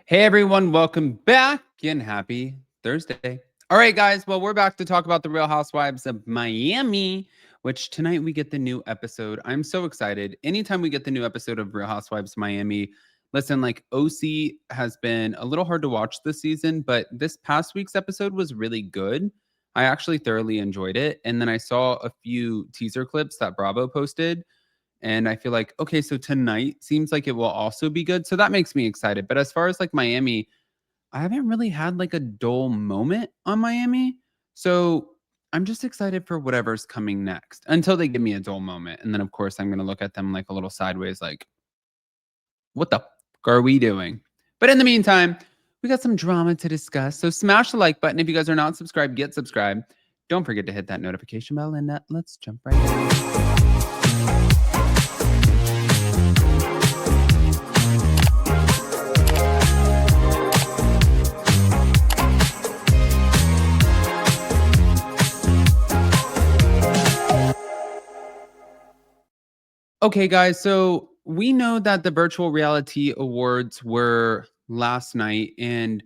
Hey everyone, welcome back and happy Thursday. All right, guys. Well, we're back to talk about the Real Housewives of Miami, which tonight we get the new episode. I'm so excited. Anytime we get the new episode of Real Housewives Miami, listen, like OC has been a little hard to watch this season, but this past week's episode was really good. I actually thoroughly enjoyed it. And then I saw a few teaser clips that Bravo posted. And I feel like, okay, so tonight seems like it will also be good. So that makes me excited. But as far as like Miami, I haven't really had like a dull moment on Miami. So I'm just excited for whatever's coming next until they give me a dull moment. And then, of course, I'm going to look at them like a little sideways, like, what the fuck are we doing? But in the meantime, we got some drama to discuss. So smash the like button. If you guys are not subscribed, get subscribed. Don't forget to hit that notification bell. And let's jump right in. Okay, guys, so we know that the virtual reality awards were last night, and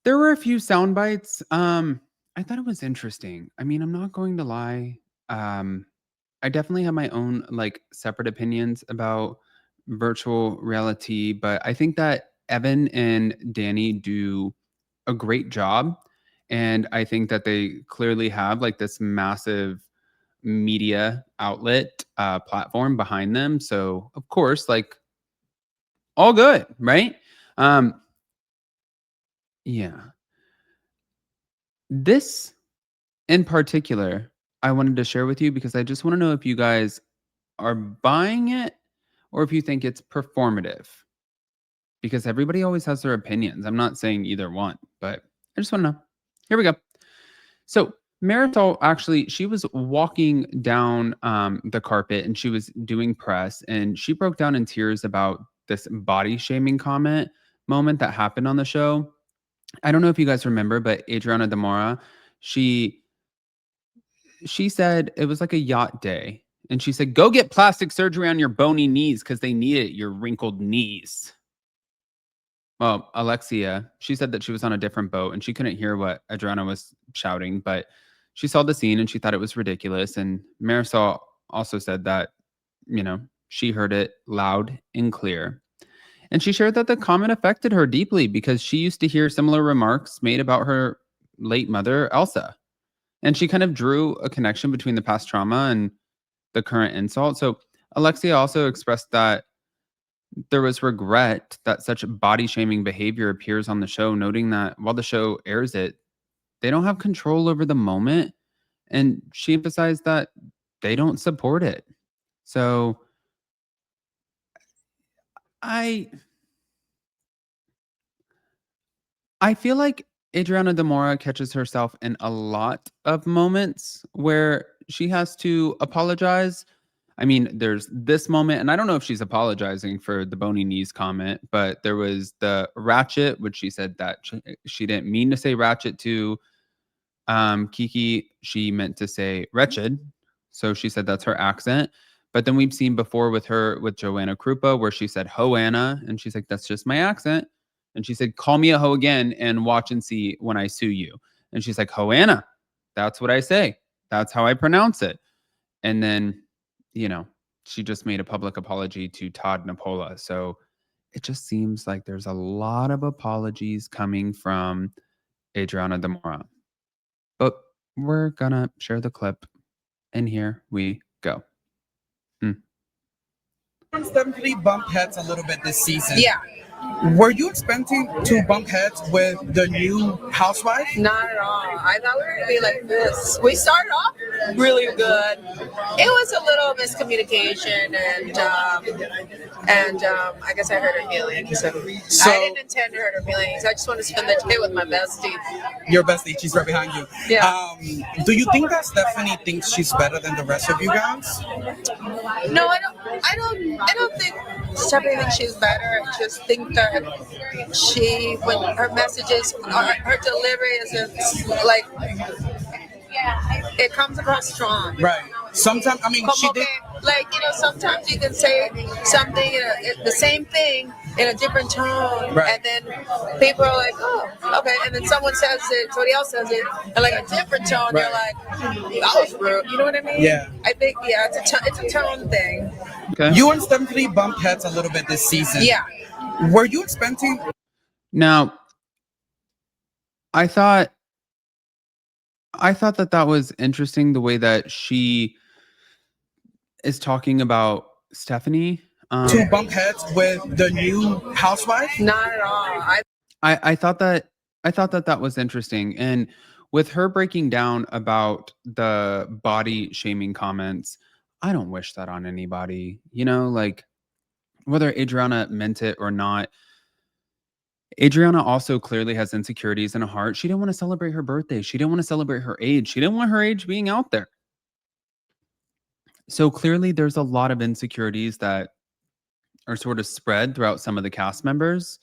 there were a few sound bites. I thought it was interesting. I mean, I'm not going to lie. I definitely have my own like separate opinions about virtual reality, but I think that Evan and Danny do a great job. And I think that they clearly have like this massive media outlet platform behind them. So of course, like all good, right? Um, yeah. This in particular, I wanted to share with you because I just want to know if you guys are buying it or if you think it's performative. Because everybody always has their opinions. I'm not saying either one, but I just want to know. Here we go. So Marisol actually, she was walking down the carpet and she was doing press and she broke down in tears about this body shaming comment moment that happened on the show. I don't know if you guys remember, but Adriana de Moura, she she said it was like a yacht day. And she said, go get plastic surgery on your bony knees because they need it, your wrinkled knees. Well, Alexia, she said that she was on a different boat and she couldn't hear what Adriana was shouting, but she saw the scene and she thought it was ridiculous. And Marisol also said that, she heard it loud and clear. And she shared that the comment affected her deeply because she used to hear similar remarks made about her late mother, Elsa. And she kind of drew a connection between the past trauma and the current insult. So Alexia also expressed that there was regret that such body shaming behavior appears on the show, noting that while the show airs it, they don't have control over the moment. And she emphasized that they don't support it. So I feel like Adriana de Moura catches herself in a lot of moments where she has to apologize. I mean, there's this moment, and I don't know if she's apologizing for the bony knees comment, but there was the ratchet, which she said that she didn't mean to say ratchet to Kiki. She meant to say wretched. So she said that's her accent. But then we've seen before with her, with Joanna Krupa, where she said Hoanna, and she's like, that's just my accent. And she said, call me a hoe again and watch and see when I sue you. And she's like, Hoanna, that's what I say. That's how I pronounce it. And then, she just made a public apology to Todd Napola. So it just seems like there's a lot of apologies coming from Adriana de Moura. But we're going to share the clip. And here we go. Definitely bump heads a little bit this season. Yeah. Were you expecting to bump heads with the new Housewife? Not at all. I thought we were going to be like this. We started off really good. It was a little miscommunication, and I guess I hurt her feelings. So I didn't intend to hurt her feelings. I just want to spend the day with my bestie. Your bestie, she's right behind you. Yeah. Do you think that Stephanie thinks she's better than the rest of you guys? No, I don't think Stephanie thinks she's better. I just think that when her messages, her delivery is like, it comes across strong. Right. Sometimes, I mean, she did. Like, sometimes you can say something, the same thing, in a different tone, Right. and then people are like, oh, okay, and then somebody else says it in like a different tone. They're like, that was rude. You know what I mean? Yeah. I think it's a tone thing. Okay. You and Stephanie bumped heads a little bit this season. Yeah. Were you expecting? Now, I thought that was interesting the way that she is talking about Stephanie. To bump heads with the new housewife? Not at all. I thought that was interesting, and with her breaking down about the body shaming comments, I don't wish that on anybody. You know, like whether Adriana meant it or not. Adriana also clearly has insecurities in her heart. She didn't want to celebrate her birthday. She didn't want to celebrate her age. She didn't want her age being out there. So clearly there's a lot of insecurities that are sort of spread throughout some of the cast members.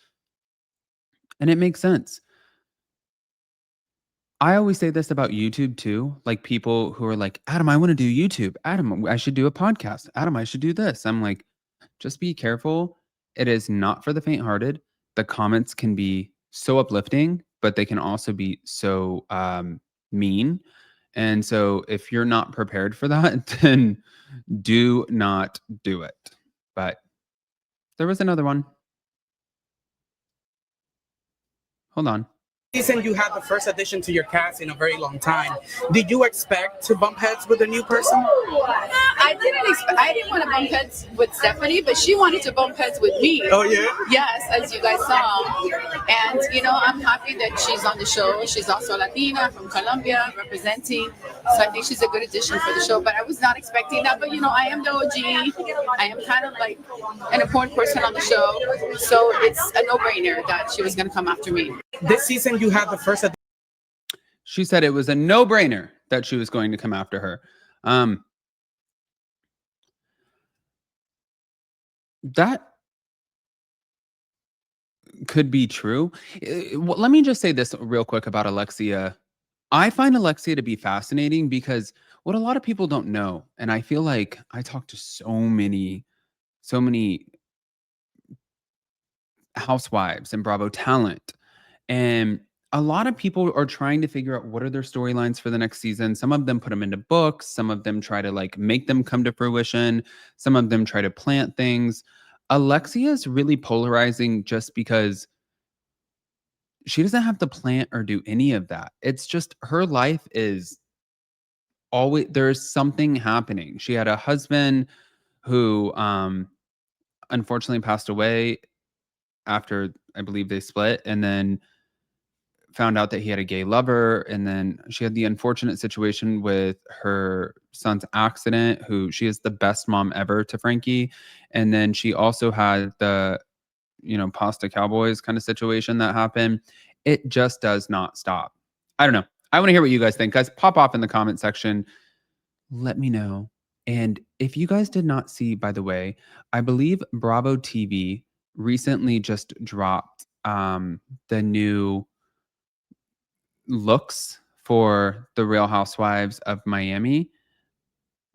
And it makes sense. I always say this about YouTube too. Like people who are like, Adam, I want to do YouTube. Adam, I should do a podcast. Adam, I should do this. I'm like, just be careful. It is not for the faint-hearted. The comments can be so uplifting, but they can also be so mean. And so if you're not prepared for that, then do not do it. But there was another one. Hold on. Season you had the first addition to your cast in a very long time. Did you expect to bump heads with a new person? I didn't want to bump heads with Stephanie, but she wanted to bump heads with me. Oh yeah? Yes, as you guys saw. And I'm happy that she's on the show. She's also Latina from Colombia representing. So I think she's a good addition for the show. But I was not expecting that. But I am the OG. I am kind of like an important person on the show. So it's a no-brainer that she was going to come after me. This season you had the first addition. She said it was a no-brainer that she was going to come after her. That could be true. Let me just say this real quick about Alexia. I find Alexia to be fascinating because what a lot of people don't know, and I feel like I talk to so many housewives and Bravo talent, and a lot of people are trying to figure out what are their storylines for the next season. Some of them put them into books. Some of them try to like make them come to fruition. Some of them try to plant things. Alexia is really polarizing just because she doesn't have to plant or do any of that. It's just her life is always there's something happening. She had a husband who unfortunately passed away after I believe they split, and then found out that he had a gay lover, and then she had the unfortunate situation with her son's accident, who she is the best mom ever to Frankie. And then she also had the, pasta cowboys kind of situation that happened. It just does not stop. I don't know. I want to hear what you guys think. Guys, pop off in the comment section. Let me know. And if you guys did not see, by the way, I believe Bravo TV recently just dropped the new looks for the Real Housewives of Miami.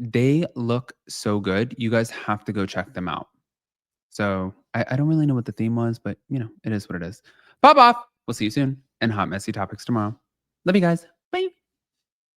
They look so good. You guys have to go check them out. So I don't really know what the theme was, but it is what it is. Pop off. We'll see you soon. And hot messy topics tomorrow. Love you guys. Bye.